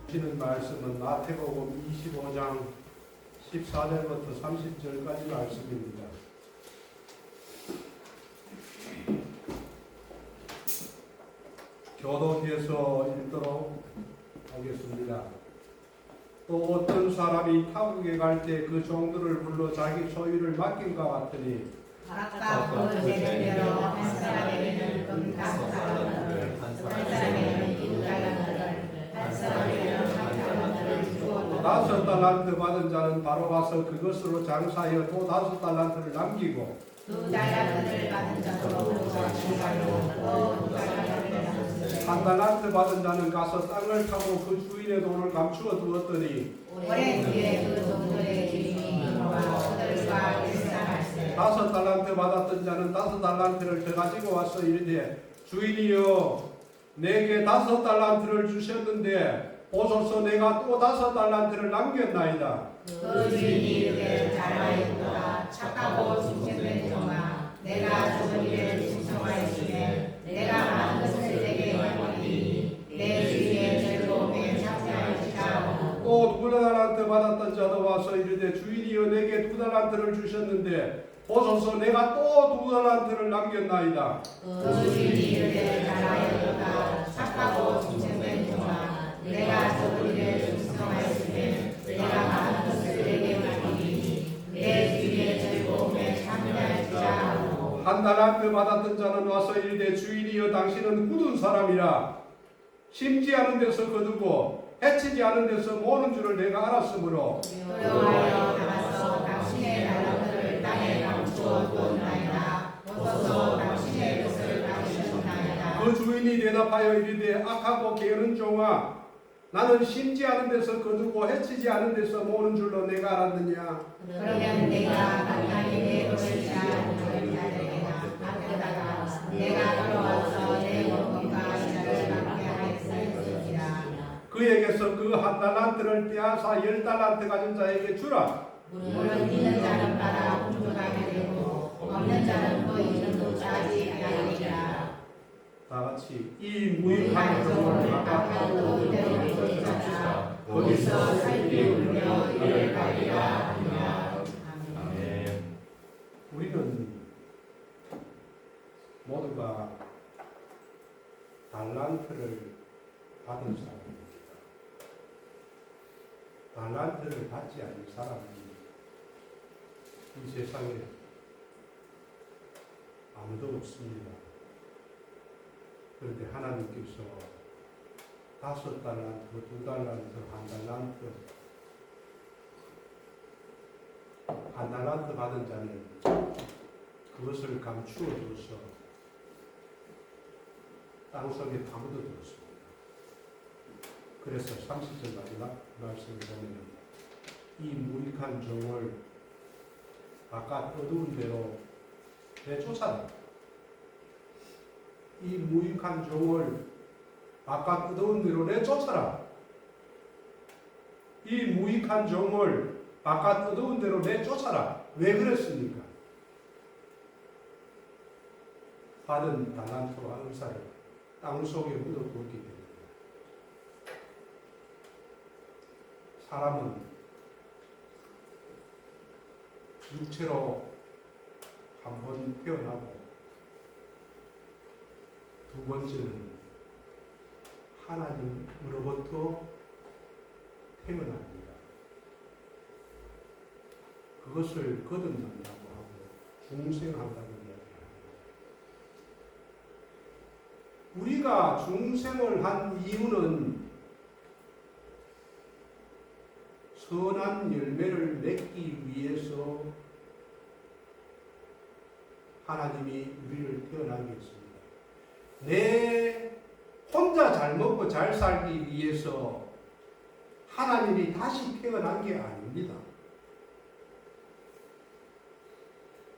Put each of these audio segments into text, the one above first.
주시는 말씀은 마태복음 25장 14절부터 30절까지 말씀입니다. 교독해서 읽도록 하겠습니다. 또 어떤 사람이 타국에 갈 때 그 종들을 불러 자기 소유를 맡긴과 같으니 각각 그 제대로 한 사람에게는 금 5달란트를, 한 사람에게는 2달란트를, 한 사람에게는 1달란트를 주었다. 5달란트 받은 자는 바로 가서 그것으로 장사하여 또 5달란트를 남기고 2달란트를 받은 자도 장사하여 또 2달란트를 남기고 1달란트 받은 자는 가서 땅을 타고 그 주인의 돈을 감추어 두었더니 오랜 뒤에 그 종들의 주인이 이와 그들과 일상할세. 5달란트 받았던 자는 5달란트를 더 가지고 와서 이르되 주인이여 내게 5달란트를 주셨는데 보소서 내가 또 5달란트를 남겼나이다. 그 주인이 이르되 잘하였도다. 착하고忠誠된 종아, 내가 좁은 일을 충성하였으면 내가 많은 것을 내게 맡기니 내 주인의 즐거움에 참여할지라 하고. 또 2달란트 받았던 자도 와서 이르되 주인이여 내게 2달란트를 주셨는데 보소서 내가 또 2달란트를 남겼나이다. 그 주인이 이르되 잘하였도다. 착하고忠誠된 종아, 내가 좁은 일을 충성하였으면 내가 많은 것을 내게 맡기니 내 주인의 즐거움에 참여할지라 하고. 1달란트 받았던 자는 와서 이르되 주인이여 당신은 굳은 사람이라 심지 않은 데서 거두고 해치지 않은 데서 모는 줄을 내가 알았으므로 두려워하여 나가서 당신의 달란트를 땅에 감추어 두었나이다. 보소서 당신의 것을 가지셨나이다. 그 주인이 대답하여 이르되 악하고 게으른 종아 나는 심지 않은 데서 거두고 해치지 않은 데서 모는 줄로 내가 알았느냐. 그러면 내가 하나님의 것을 지하는 자들에게나 맡겨다가 내가 돌아와서 내 원금과 시작을 받게 하였으리라. 그에게서 그 1달란트를 빼앗아 10달란트 가진 자에게 주라. 물은 있는 자는 받아 풍족하게 되고 없는 자는 그 이름도 짜지 아니하리라. 다 같이 이 무익한 종을 아까도 그대로 믿으시자 거기서 살기 울며 이를 가리라 하며. 아멘. 우리는 모두가 달란트를 받은 사람입니다. 달란트를 받지 않은 사람은 이 세상에 아무도 없습니다. 그런데 하나님께서 5달란트, 2달란트, 1달란트 받은 자는 그것을 감추어 둬서 땅속에 파묻어 두었습니다. 그래서 30절 마지막 말씀을 보면 이 무익한 종을 바깥 어두운 데로 내쫓아라. 이 무익한 종을 바깥 어두운 데로 내쫓아라. 이 무익한 종을 바깥 어두운 데로 내쫓아라. 왜 그랬습니까? 받은 달란트와 은사를 땅속에 묻어두었기 때문에. 사람은 육체로 한 번 태어나고 두 번째는 하나님으로부터 태어납니다. 그것을 거듭난다고 하고 중생한다고 이야기합니다. 우리가 중생을 한 이유는 선한 열매를 맺기 위해서 하나님이 우리를 태어나게 했습니다. 내 혼자 잘 먹고 잘 살기 위해서 하나님이 다시 태어난 게 아닙니다.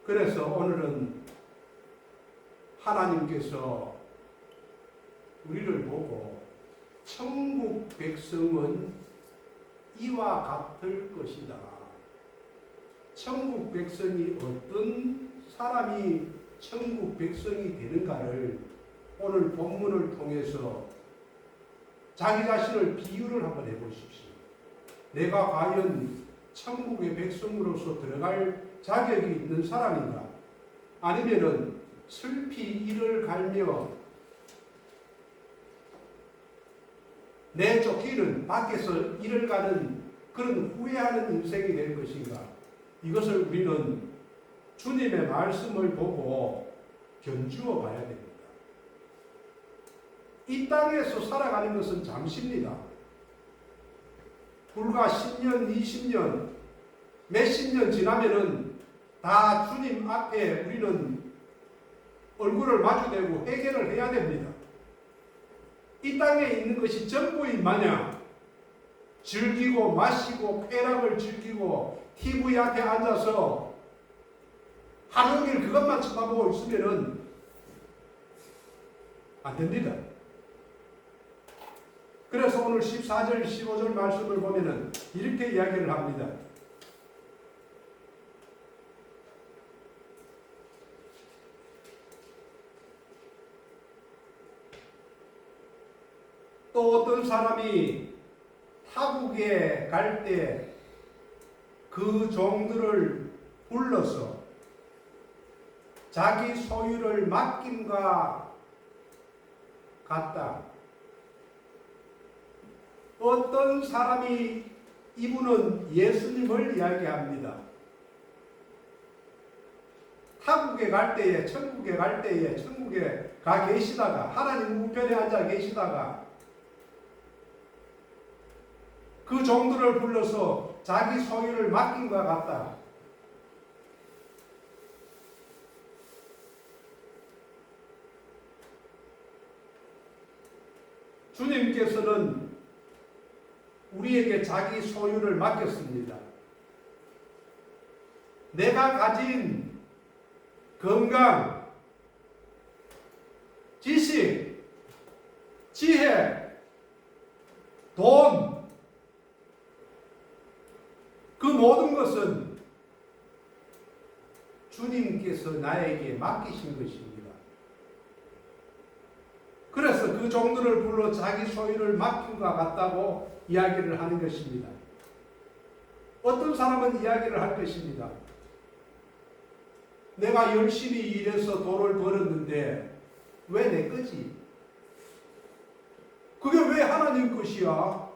그래서 오늘은 하나님께서 우리를 보고 천국 백성은 이와 같을 것이다. 천국 백성이 어떤 사람이 천국 백성이 되는가를 오늘 본문을 통해서 자기 자신을 비유를 한번 해보십시오. 내가 과연 천국의 백성으로서 들어갈 자격이 있는 사람인가? 아니면은 슬피 이를 갈며 내 쫓기는 밖에서 이를 가는 그런 후회하는 인생이 될 것인가? 이것을 우리는 주님의 말씀을 보고 견주어 봐야 됩니다. 이 땅에서 살아가는 것은 잠시입니다. 불과 10년, 20년, 몇십 년 지나면은 다 주님 앞에 우리는 얼굴을 마주대고 회개를 해야 됩니다. 이 땅에 있는 것이 전부인 마냥 즐기고 마시고 쾌락을 즐기고 TV 앞에 앉아서 하루 종일 그것만 쳐다보고 있으면은 안 됩니다. 그래서 오늘 14절, 15절 말씀을 보면은 이렇게 이야기를 합니다. 또 어떤 사람이 타국에 갈 때 그 종들을 불러서 자기 소유를 맡김과 같다. 어떤 사람이, 이분은 예수님을 이야기합니다. 타국에 갈 때에, 천국에 갈 때에, 천국에 가 계시다가, 하나님 우편에 앉아 계시다가 그 종들을 불러서 자기 소유를 맡긴 것 같다. 주님께서는 우리에게 자기 소유를 맡겼습니다. 내가 가진 건강, 지식, 지혜, 돈, 그 모든 것은 주님께서 나에게 맡기신 것입니다. 그래서 그 종들을 불러 자기 소유를 맡긴 것 같다고 이야기를 하는 것입니다. 어떤 사람은 이야기를 할 것입니다. 내가 열심히 일해서 돈을 벌었는데 왜 내 거지? 그게 왜 하나님 것이야?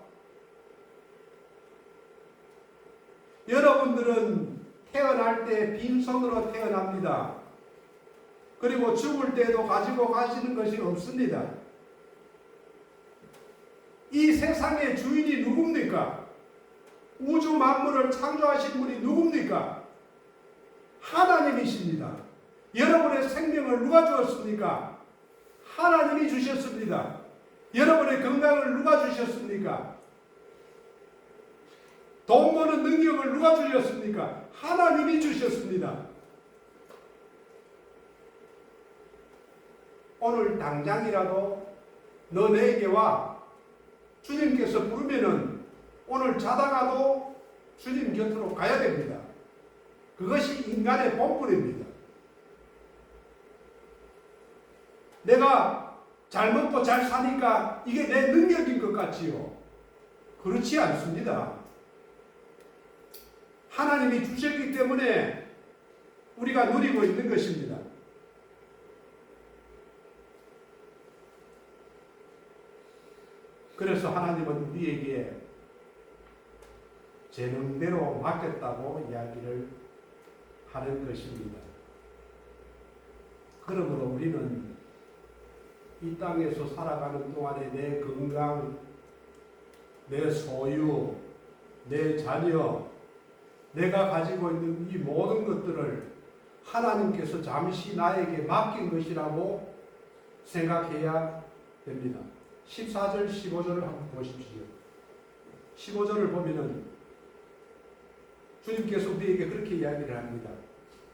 여러분들은 태어날 때 빈손으로 태어납니다. 그리고 죽을 때도 가지고 가시는 것이 없습니다. 이 세상의 주인이 누굽니까? 우주 만물을 창조하신 분이 누굽니까? 하나님이십니다. 여러분의 생명을 누가 주었습니까? 하나님이 주셨습니다. 여러분의 건강을 누가 주셨습니까? 돈 버는 능력을 누가 주셨습니까? 하나님이 주셨습니다. 오늘 당장이라도 너 내게 와. 주님께서 부르면은 오늘 자다가도 주님 곁으로 가야 됩니다. 그것이 인간의 본분입니다. 내가 잘 먹고 잘 사니까 이게 내 능력인 것 같지요? 그렇지 않습니다. 하나님이 주셨기 때문에 우리가 누리고 있는 것입니다. 그래서 하나님은 우리에게 재능대로 맡겼다고 이야기를 하는 것입니다. 그러므로 우리는 이 땅에서 살아가는 동안에 내 건강, 내 소유, 내 자녀, 내가 가지고 있는 이 모든 것들을 하나님께서 잠시 나에게 맡긴 것이라고 생각해야 됩니다. 14절, 15절을 한번 보십시오. 15절을 보면은 주님께서 우리에게 그렇게 이야기를 합니다.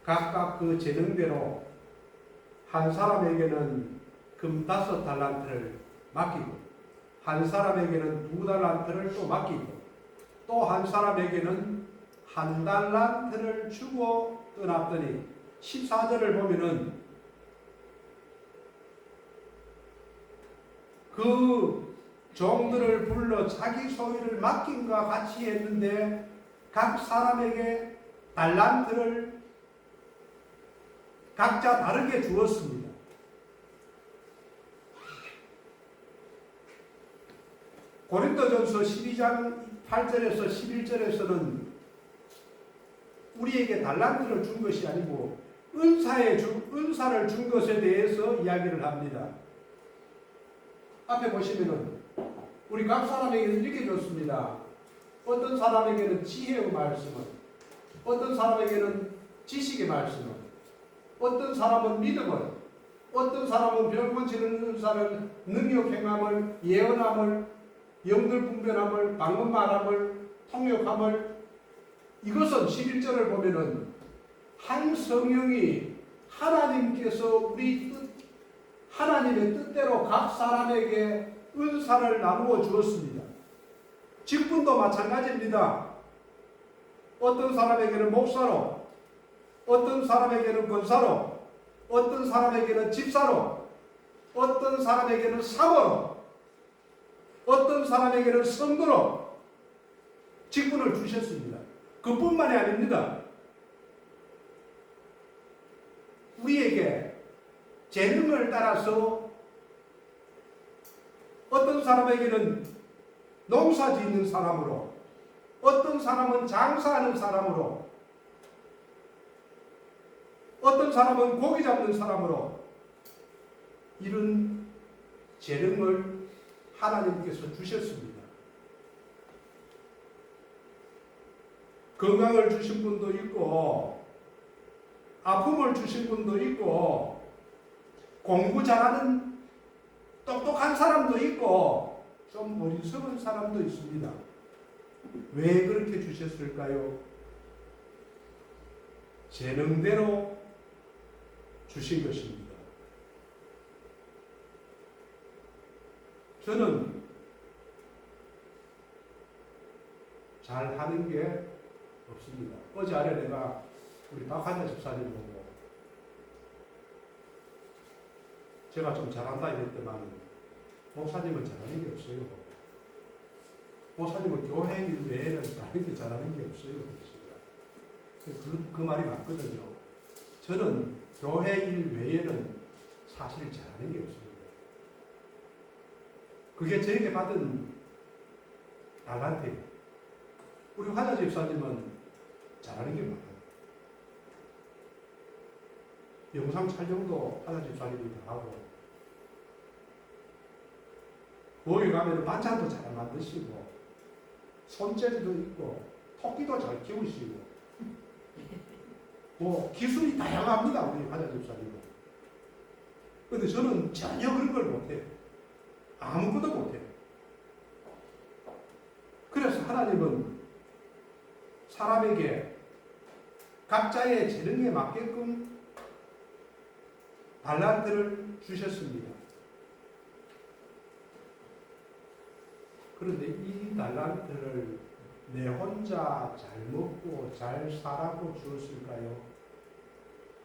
각각 그 재능대로 한 사람에게는 금 5달란트를 맡기고, 한 사람에게는 2달란트를 또 맡기고, 또 한 사람에게는 1달란트를 주고 떠났더니 14절을 보면은 그 종들을 불러 자기 소유를 맡김과 같이 했는데 각 사람에게 달란트를 각자 다르게 주었습니다. 고린도전서 12장 8절에서 11절에서는 우리에게 달란트를 준 것이 아니고 은사를 준 것에 대해서 이야기를 합니다. 앞에 보시면은 우리 각 사람에게는 이렇게 줬습니다. 어떤 사람에게는 지혜의 말씀을, 어떤 사람에게는 지식의 말씀을, 어떤 사람은 믿음을, 어떤 사람은 병 고치는 은사를, 능력 행함을, 예언함을, 영들 분별함을, 방언 말함을, 통역함을. 이것은 11절을 보면은 한 성령이 하나님께서 하나님의 뜻대로 각 사람에게 은사를 나누어 주었습니다. 직분도 마찬가지입니다. 어떤 사람에게는 목사로, 어떤 사람에게는 권사로, 어떤 사람에게는 집사로, 어떤 사람에게는 사모로, 어떤 사람에게는 성도로 직분을 주셨습니다. 그뿐만이 아닙니다. 우리에게 재능을 따라서 어떤 사람에게는 농사 짓는 사람으로, 어떤 사람은 장사하는 사람으로, 어떤 사람은 고기 잡는 사람으로 이런 재능을 하나님께서 주셨습니다. 건강을 주신 분도 있고, 아픔을 주신 분도 있고, 공부 잘하는 똑똑한 사람도 있고, 좀 어리석은 사람도 있습니다. 왜 그렇게 주셨을까요? 재능대로 주신 것입니다. 저는 잘하는 게 없습니다. 어제 아래 내가 우리 박한자 집사님 보고 제가 좀 잘한다 이랬더만 목사님은 잘하는 게 없어요. 목사님은 교회 일 외에는 다른 게 잘하는 게 없어요. 그 말이 맞거든요. 저는 교회 일 외에는 사실 잘하는 게 없습니다. 그게 저에게 받은 달란트예요. 우리 화자 집사님은 잘하는 게 많아요. 영상 촬영도 화자 집사님이 다 하고, 거기 가면 반찬도 잘 만드시고, 손재주도 있고, 토끼도 잘 키우시고, 뭐 기술이 다양합니다. 우리 화자 집사님은. 근데 저는 전혀 그런 걸 못해요. 아무것도 못해요. 그래서 하나님은 사람에게 각자의 재능에 맞게끔 달란트를 주셨습니다. 그런데 이 달란트를 내 혼자 잘 먹고 잘 살라고 주었을까요?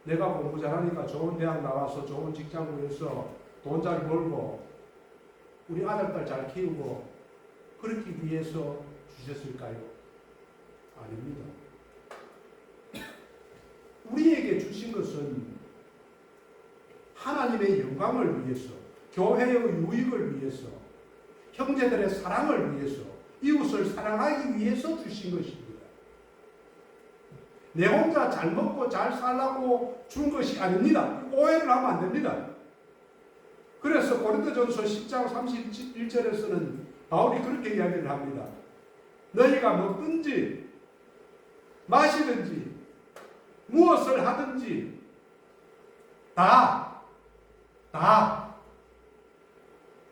내가 공부 잘하니까 좋은 대학 나와서 좋은 직장 구해서 돈 잘 벌고 우리 아들딸 잘 키우고 그렇기 위해서 주셨을까요? 아닙니다. 우리에게 주신 것은 하나님의 영광을 위해서, 교회의 유익을 위해서, 형제들의 사랑을 위해서, 이웃을 사랑하기 위해서 주신 것입니다. 내 혼자 잘 먹고 잘 살라고 준 것이 아닙니다. 오해를 하면 안 됩니다. 그래서 고린도전서 10장 31절에서는 바울이 그렇게 이야기를 합니다. 너희가 먹든지 마시든지 무엇을 하든지 다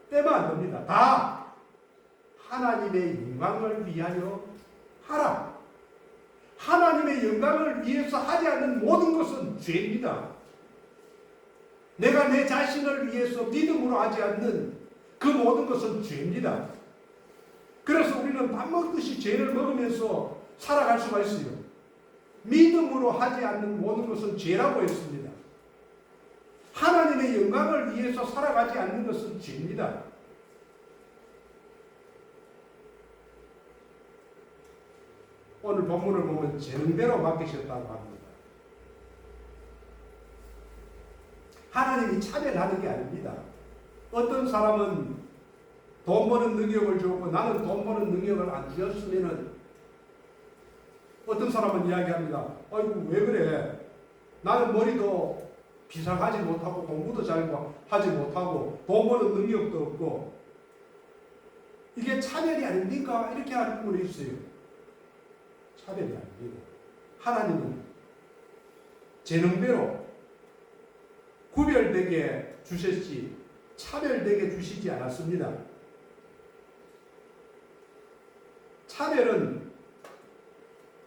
빼면 안 됩니다. 다 하나님의 영광을 위하여 하라. 하나님의 영광을 위해서 하지 않는 모든 것은 죄입니다. 내가 내 자신을 위해서 믿음으로 하지 않는 그 모든 것은 죄입니다. 그래서 우리는 밥 먹듯이 죄를 먹으면서 살아갈 수가 있어요. 믿음으로 하지 않는 모든 것은 죄라고 했습니다. 하나님의 영광을 위해서 살아가지 않는 것은 죄입니다. 오늘 본문을 보면 재능대로 맡기셨다고 합니다. 하나님이 차별하는 게 아닙니다. 어떤 사람은 돈 버는 능력을 주고 나는 돈 버는 능력을 안 주었으면은 어떤 사람은 이야기합니다. 아이고 왜 그래? 나는 머리도 비상하지 못하고 공부도 잘 하지 못하고 돈 버는 능력도 없고 이게 차별이 아닙니까? 이렇게 하는 분이 있어요. 차별이 아닙니다. 하나님은 재능대로 구별되게 주셨지 차별되게 주시지 않았습니다. 차별은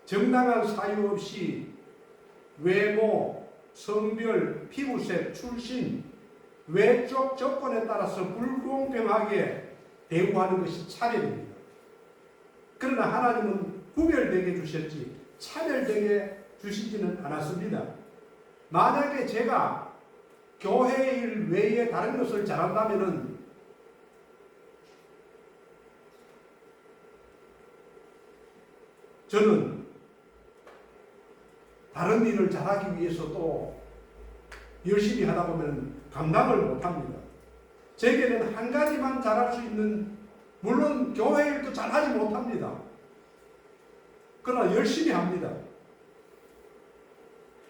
정당한 사유 없이 외모, 성별, 피부색, 출신, 외적 조건에 따라서 불공평하게 대우하는 것이 차별입니다. 그러나 하나님은 구별되게 주셨지 차별되게 주시지는 않았습니다. 만약에 제가 교회 일 외에 다른 것을 잘한다면은 저는 다른 일을 잘하기 위해서 또 열심히 하다 보면 감당을 못합니다. 제게는 한 가지만 잘할 수 있는, 물론 교회 일도 잘하지 못합니다. 그러나 열심히 합니다.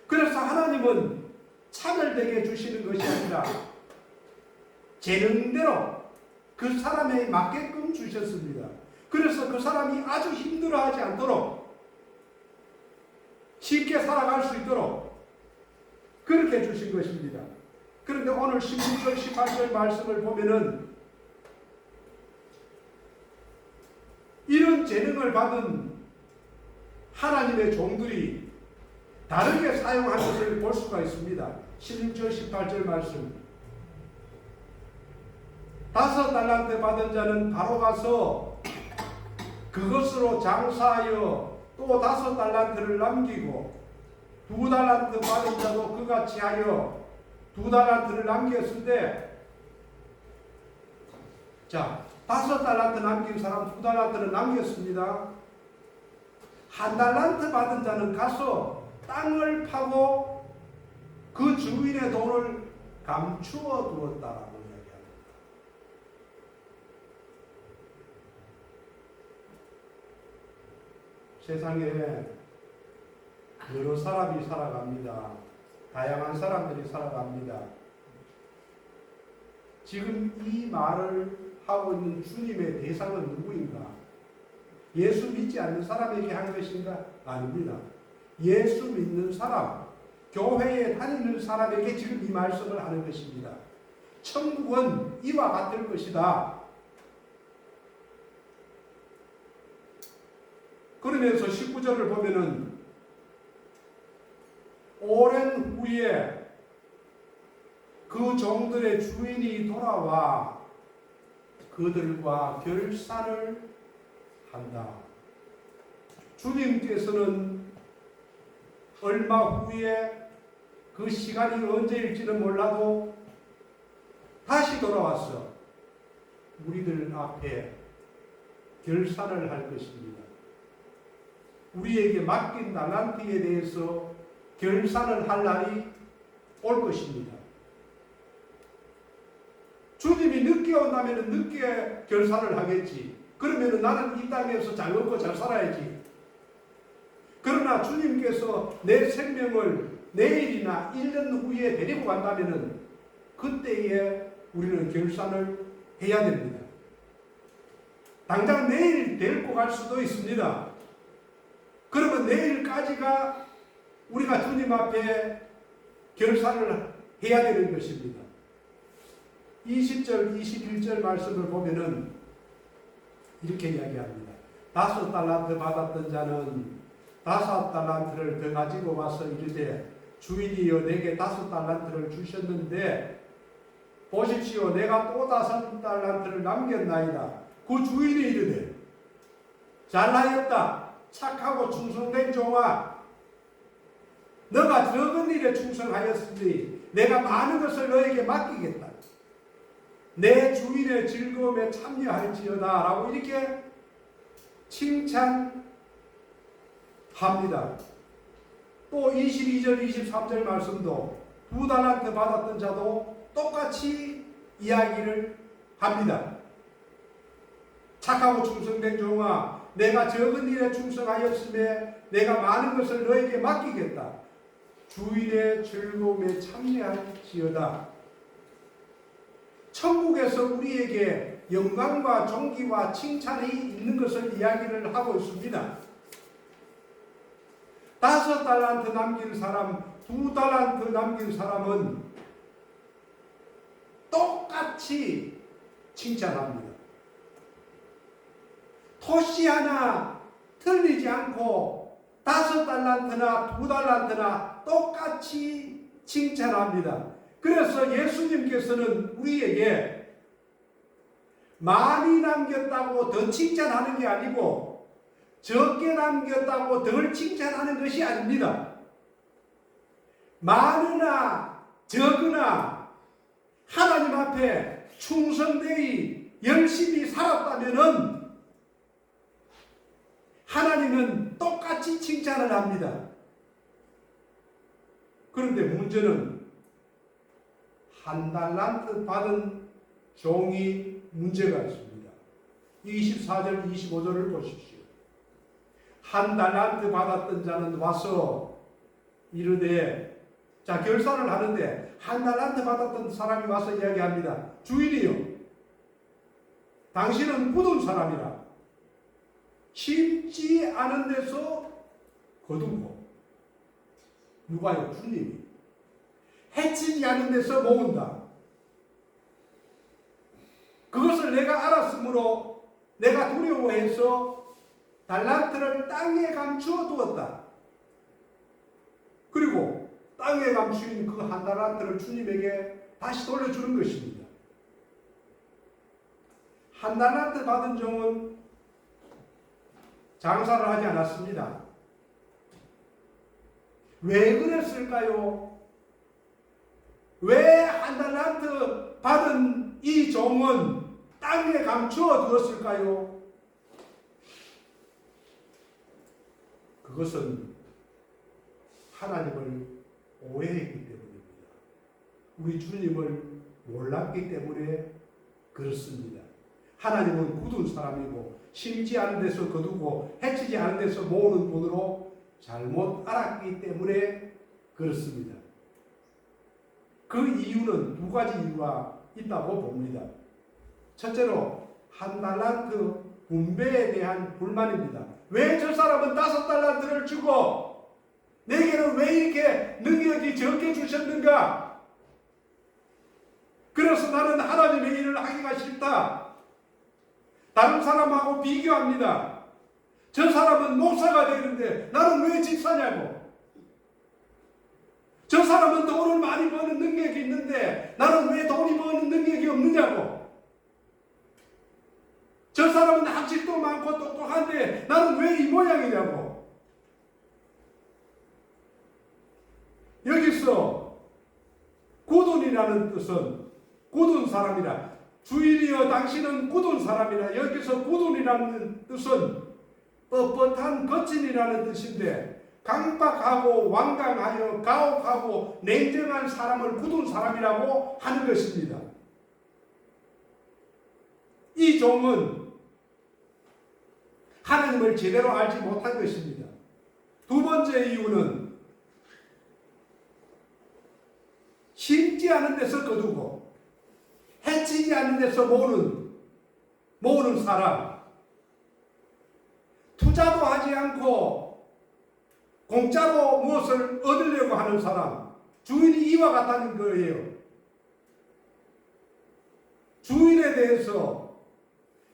그래서 하나님은 차별되게 주시는 것이 아니라 재능대로 그 사람에 맞게끔 주셨습니다. 그래서 그 사람이 아주 힘들어하지 않도록 쉽게 살아갈 수 있도록 그렇게 주신 것입니다. 그런데 오늘 16절 18절 말씀을 보면은 이런 재능을 받은 하나님의 종들이 다르게 사용한 것을 볼 수가 있습니다. 16절 18절 말씀. 5달란트 받은 자는 바로 가서 그것으로 장사하여 또 5달란트를 남기고 2달란트 받은 자도 그같이 하여 2달란트를 남겼는데, 자, 5달란트 남긴 사람 2달란트를 남겼습니다. 1달란트 받은 자는 가서 땅을 파고 그 주인의 돈을 감추어 두었다라고 이야기합니다. 세상에 여러 사람이 살아갑니다. 다양한 사람들이 살아갑니다. 지금 이 말을 하고 있는 주님의 대상은 누구인가? 예수 믿지 않는 사람에게 한 것인가? 아닙니다. 예수 믿는 사람, 교회에 다니는 사람에게 지금 이 말씀을 하는 것입니다. 천국은 이와 같을 것이다. 그러면서 19절을 보면은 오랜 후에 그 종들의 주인이 돌아와 그들과 결산을 한다. 주님께서는 얼마 후에 그 시간이 언제일지는 몰라도 다시 돌아와서 우리들 앞에 결산을 할 것입니다. 우리에게 맡긴 달란트에 대해서 결산을 할 날이 올 것입니다. 주님이 늦게 온다면 늦게 결산을 하겠지. 그러면 나는 이 땅에서 잘 먹고 잘 살아야지. 그러나 주님께서 내 생명을 내일이나 1년 후에 데리고 간다면 그때에 우리는 결산을 해야 됩니다. 당장 내일 데리고 갈 수도 있습니다. 그러면 내일까지가 우리가 주님 앞에 결산을 해야 되는 것입니다. 20절, 21절 말씀을 보면은 이렇게 이야기합니다. 5달란트 받았던 자는 5달란트를 더 가지고 와서 이르되 주인이여 내게 5달란트를 주셨는데 보십시오 내가 또 5달란트를 남겼나이다. 그 주인이 이르되 잘하였다 착하고 충성된 종아 너가 적은 일에 충성하였으니 내가 많은 것을 너에게 맡기겠다. 내 주인의 즐거움에 참여할지어다 라고 이렇게 칭찬하는 합니다. 또 22절 23절 말씀도 2달란트 받았던 자도 똑같이 이야기를 합니다. 착하고 충성된 종아, 내가 적은 일에 충성하였음에 내가 많은 것을 너에게 맡기겠다. 주인의 즐거움에 참여할지어다. 천국에서 우리에게 영광과 존귀와 칭찬이 있는 것을 이야기를 하고 있습니다. 5달란트 남긴 사람, 2달란트 남긴 사람은 똑같이 칭찬합니다. 토시 하나 틀리지 않고 5달란트나 2달란트나 똑같이 칭찬합니다. 그래서 예수님께서는 우리에게 많이 남겼다고 더 칭찬하는 게 아니고 적게 남겼다고 덜 칭찬하는 것이 아닙니다. 많으나 적으나 하나님 앞에 충성되이 열심히 살았다면은 하나님은 똑같이 칭찬을 합니다. 그런데 문제는 1달란트 받은 종이 문제가 있습니다. 24절 25절을 보십시오. 1달란트 받았던 자는 와서 이르되, 자, 결산을 하는데 1달란트 받았던 사람이 와서 이야기합니다. 주인이요, 당신은 굳은 사람이라 심지 않은 데서 거두고, 누가요? 주님이 해치지 않은 데서 모은다. 그것을 내가 알았으므로 내가 두려워해서 달란트를 땅에 감추어 두었다. 그리고 땅에 감추인 그 1달란트를 주님에게 다시 돌려주는 것입니다. 1달란트 받은 종은 장사를 하지 않았습니다. 왜 그랬을까요? 왜 1달란트 받은 이 종은 땅에 감추어 두었을까요? 그것은 하나님을 오해했기 때문입니다. 우리 주님을 몰랐기 때문에 그렇습니다. 하나님은 굳은 사람이고 심지 않은 데서 거두고 해치지 않은 데서 모으는 분으로 잘못 알았기 때문에 그렇습니다. 그 이유는 2가지 이유가 있다고 봅니다. 첫째로 1달란트 분배에 대한 불만입니다. 왜 저 사람은 5달란트를 주고 내게는 왜 이렇게 능력이 적게 주셨는가? 그래서 나는 하나님의 일을 하기가 싫다. 다른 사람하고 비교합니다. 저 사람은 목사가 되는데 나는 왜 집사냐고. 저 사람은 돈을 많이 버는 능력이 있는데 나는 왜 돈이 버는 능력이 없느냐고. 저 사람은 학식도 많고 똑똑한데 나는 왜 이 모양이냐고. 여기서 굳은이라는 뜻은 굳은 사람이라, 주일이여 당신은 굳은 사람이라, 여기서 굳은이라는 뜻은 뻣뻣한 거친이라는 뜻인데, 강박하고 완강하여 가혹하고 냉정한 사람을 굳은 사람이라고 하는 것입니다. 이 종은 하나님을 제대로 알지 못한 것입니다. 두 번째 이유는 심지 않은 데서 거두고 해치지 않는 데서 모으는 사람, 투자도 하지 않고 공짜로 무엇을 얻으려고 하는 사람, 주인이 이와 같다는 거예요. 주인에 대해서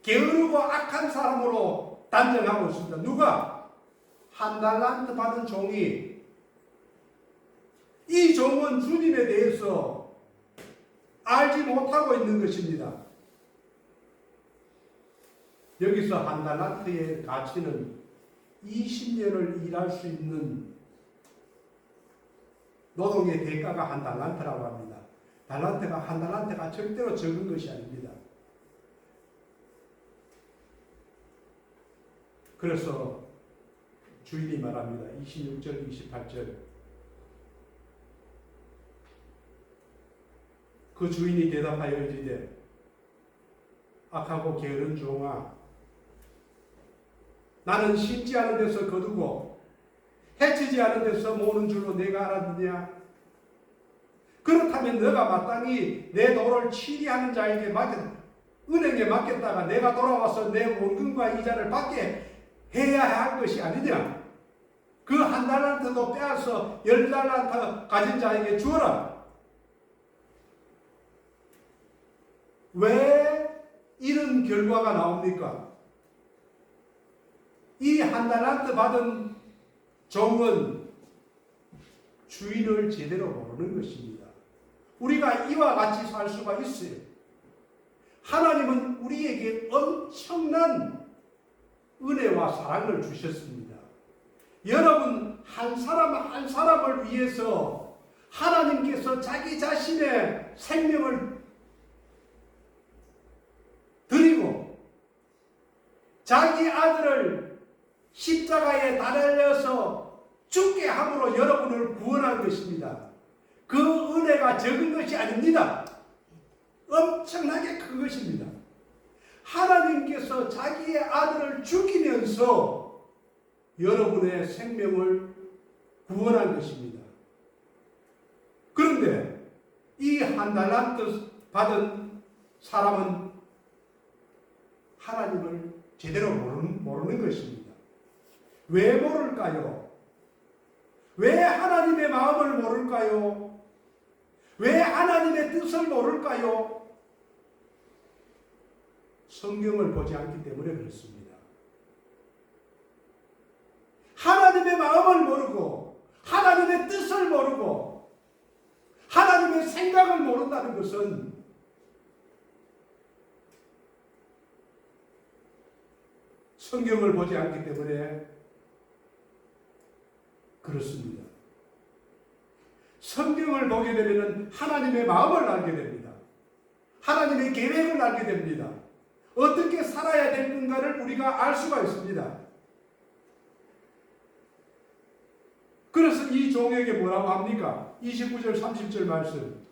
게으르고 악한 사람으로 단정하고 있습니다. 누가? 1달란트 받은 종이. 이 종은 주님에 대해서 알지 못하고 있는 것입니다. 여기서 1달란트의 가치는 20년을 일할 수 있는 노동의 대가가 1달란트라고 합니다. 1달란트가 절대로 적은 것이 아닙니다. 그래서 주인이 말합니다. 26절 28절. 그 주인이 대답하여 이르되 악하고 게으른 종아, 나는 심지 않은 데서 거두고 해치지 않은 데서 모으는 줄로 내가 알았느냐? 그렇다면 너가 마땅히 내 도를 치리하는 자에게 은행에 맡겼다가 내가 돌아와서 내 원금과 이자를 받게 해야 할 것이 아니냐? 그 한 달란트도 빼앗아 10달란트 가진 자에게 주어라. 왜 이런 결과가 나옵니까? 이 한 달란트 받은 종은 주인을 제대로 모르는 것입니다. 우리가 이와 같이 살 수가 있어요. 하나님은 우리에게 엄청난 은혜와 사랑을 주셨습니다. 여러분, 한 사람 한 사람을 위해서 하나님께서 자기 자신의 생명을 드리고 자기 아들을 십자가에 달려서 죽게 함으로 여러분을 구원한 것입니다. 그 은혜가 적은 것이 아닙니다. 엄청나게 큰 것입니다. 하나님께서 자기의 아들을 죽이면서 여러분의 생명을 구원한 것입니다. 그런데 이 한 달란트 받은 사람은 하나님을 제대로 모르는 것입니다. 왜 모를까요? 왜 하나님의 마음을 모를까요? 왜 하나님의 뜻을 모를까요? 성경을 보지 않기 때문에 그렇습니다. 하나님의 마음을 모르고 하나님의 뜻을 모르고 하나님의 생각을 모른다는 것은 성경을 보지 않기 때문에 그렇습니다. 성경을 보게 되면 하나님의 마음을 알게 됩니다. 하나님의 계획을 알게 됩니다. 어떻게 살아야 될 건가를 우리가 알 수가 있습니다. 그래서 이 종에게 뭐라고 합니까? 29절 30절 말씀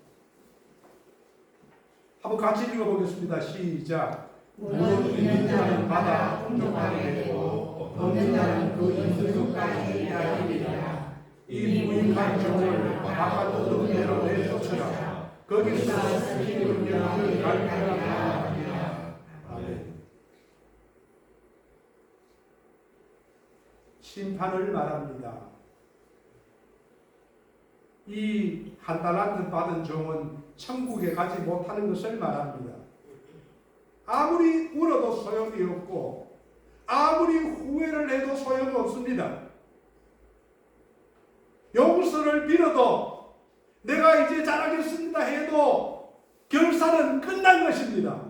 한번 같이 읽어보겠습니다. 시작. 물론 있는 자는 받아 풍족하게 되고 없는 자는 그 인수까지 이르리라. 이 무익한 종을 바깥 어두운 데로 내쫓으라. 거기서 스피를 위하여 갈까라. 아멘. 심판을 말합니다. 이 한 달란트 받은 종은 천국에 가지 못하는 것을 말합니다. 아무리 울어도 소용이 없고 아무리 후회를 해도 소용이 없습니다. 용서를 빌어도 내가 이제 잘하겠습니다 해도 결산은 끝난 것입니다.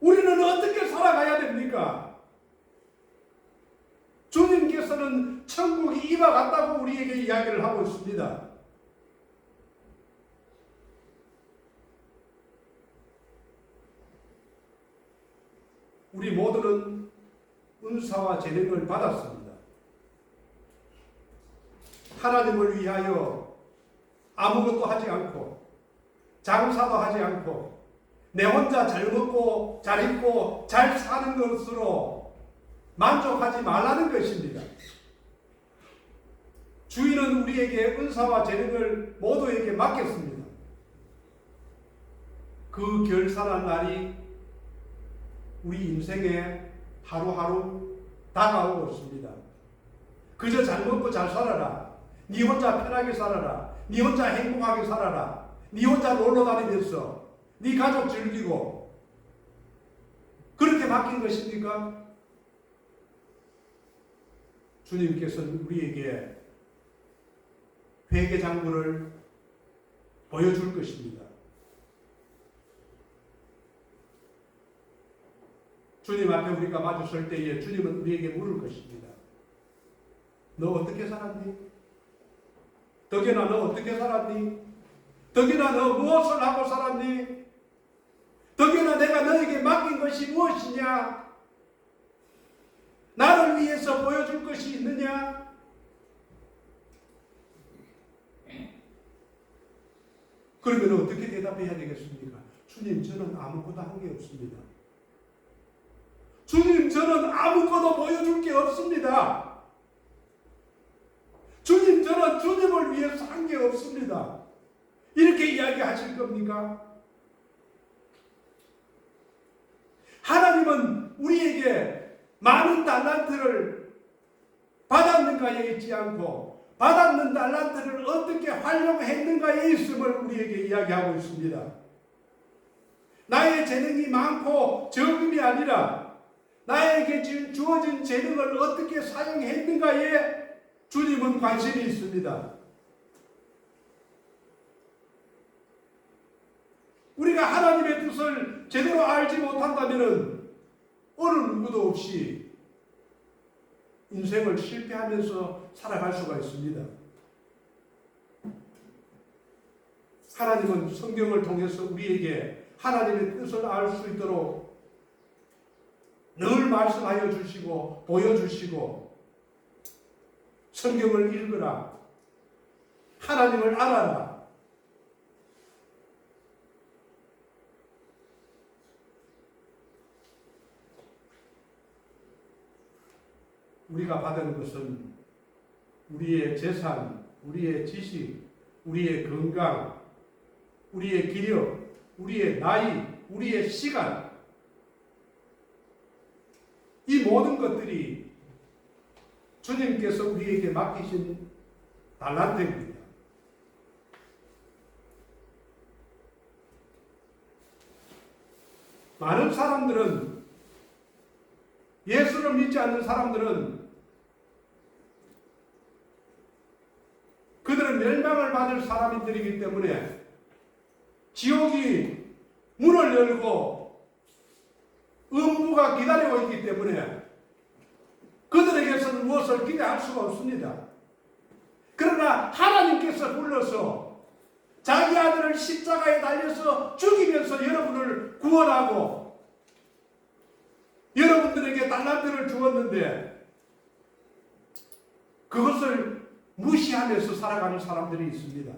우리는 어떻게 살아가야 됩니까? 주님께서는 천국이 이와 같다고 우리에게 이야기를 하고 있습니다. 우리 모두는 은사와 재능을 받았습니다. 하나님을 위하여 아무것도 하지 않고 장사도 하지 않고 내 혼자 잘 먹고 잘 입고 잘 사는 것으로 만족하지 말라는 것입니다. 주인은 우리에게 은사와 재능을 모두에게 맡겼습니다. 그 결산한 날이 우리 인생에 하루하루 다가오고 있습니다. 그저 잘 먹고 잘 살아라. 네 혼자 편하게 살아라. 네 혼자 행복하게 살아라. 네 혼자 놀러 다니면서 네 가족 즐기고 그렇게 맡긴 것입니까? 주님께서는 우리에게 회개장부를 보여줄 것입니다. 주님 앞에 우리가 마주설 때에 주님은 우리에게 물을 것입니다. 너 어떻게 살았니? 덕이나 너 어떻게 살았니? 덕이나 너 무엇을 하고 살았니? 덕이나 내가 너에게 맡긴 것이 무엇이냐? 나를 위해서 했느냐? 그러면 어떻게 대답해야 되겠습니까? 주님, 저는 아무것도 한 게 없습니다. 주님, 저는 아무것도 보여줄 게 없습니다. 주님, 저는 주님을 위해서 한 게 없습니다. 이렇게 이야기하실 겁니까? 하나님은 우리에게 많은 달란트를 받았는가에 있지 않고 받았는 달란트를 어떻게 활용했는가에 있음을 우리에게 이야기하고 있습니다. 나의 재능이 많고 적음이 아니라 나에게 주어진 재능을 어떻게 사용했는가에 주님은 관심이 있습니다. 우리가 하나님의 뜻을 제대로 알지 못한다면 어느 누구도 없이 인생을 실패하면서 살아갈 수가 있습니다. 하나님은 성경을 통해서 우리에게 하나님의 뜻을 알 수 있도록 늘 말씀하여 주시고 보여주시고 성경을 읽으라, 하나님을 알아라, 우리가 받은 것은 우리의 재산, 우리의 지식, 우리의 건강, 우리의 기력, 우리의 나이, 우리의 시간, 이 모든 것들이 주님께서 우리에게 맡기신 달란트입니다. 많은 사람들은, 예수를 믿지 않는 사람들은 그들은 멸망을 받을 사람들이기 때문에 지옥이 문을 열고 음부가 기다리고 있기 때문에 그들에게서는 무엇을 기대할 수가 없습니다. 그러나 하나님께서 불러서 자기 아들을 십자가에 달려서 죽이면서 여러분을 구원하고 여러분들에게 달란트를 주었는데 그것을 무시하면서 살아가는 사람들이 있습니다.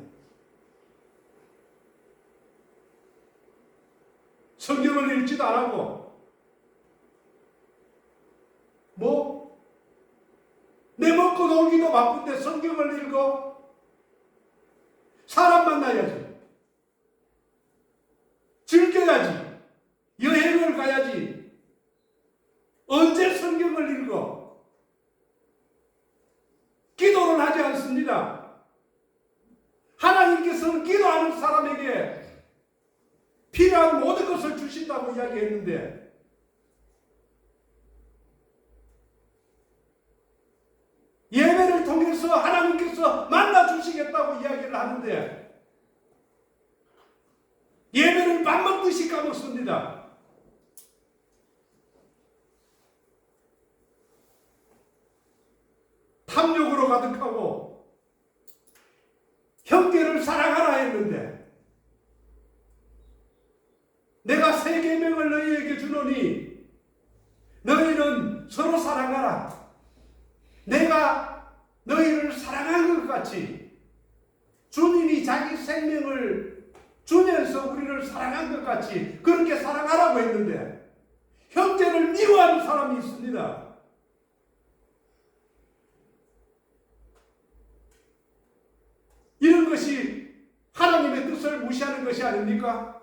성경을 읽지도 안 하고 내 먹고 놀기도 바쁜데 성경을 읽어? 사람 만나야지, 즐겨야지, 여행을 가야지. 언제 성경을 읽어? 기도는 하지 않습니다. 하나님께서는 기도하는 사람에게 필요한 모든 것을 주신다고 이야기했는데 예배를 통해서 하나님께서 만나주시겠다고 이야기를 하는데 예배를 밥 먹듯이 까먹습니다. 탐욕으로 가득하고 형제를 사랑하라 했는데 내가 새 계명을 너희에게 주노니 너희는 서로 사랑하라. 내가 너희를 사랑한 것 같이 주님이 자기 생명을 주면서 우리를 사랑한 것 같이 그렇게 사랑하라고 했는데 형제를 미워하는 사람이 있습니다. 이런 것이 하나님의 뜻을 무시하는 것이 아닙니까?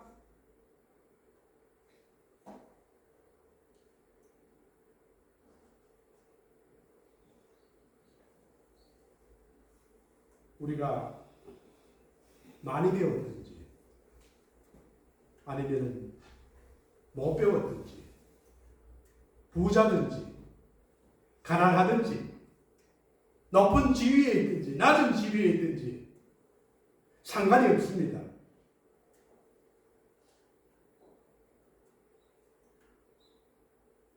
우리가 많이 배웠든지 아니면 못 배웠든지 부자든지 가난하든지 높은 지위에 있든지 낮은 지위에 있든지 상관이 없습니다.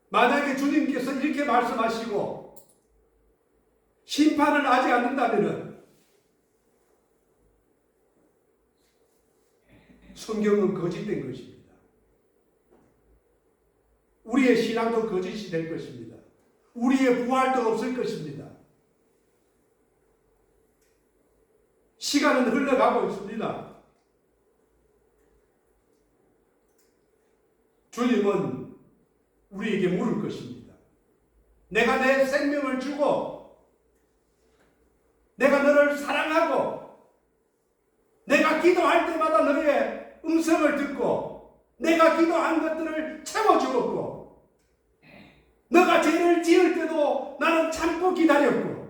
만약에 주님께서 이렇게 말씀하시고 심판을 하지 않는다면 성경은 거짓된 것입니다. 우리의 신앙도 거짓이 될 것입니다. 우리의 부활도 없을 것입니다. 시간은 흘러가고 있습니다. 주님은 우리에게 물을 것입니다. 내가 내 생명을 주고 내가 너를 사랑하고 내가 기도할 때마다 너의 음성을 듣고 내가 기도한 것들을 채워주었고 너가 죄를 지을 때도 나는 참고 기다렸고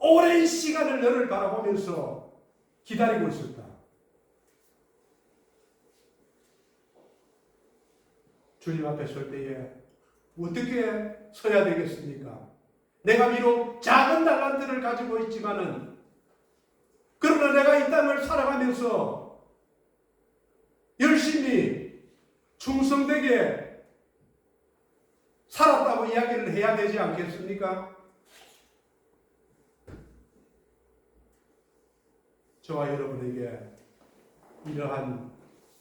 오랜 시간을 너를 바라보면서 기다리고 있었다. 주님 앞에 설 때에 어떻게 서야 되겠습니까? 내가 비록 작은 달란트를 가지고 있지만은 그러나 내가 이 땅을 살아가면서 열심히 충성되게 살았다고 이야기를 해야 되지 않겠습니까? 저와 여러분에게 이러한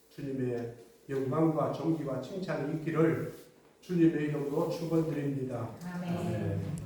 주님의 영광과 존귀와 칭찬이 있기를 주님의 이름으로 축원드립니다. 아멘.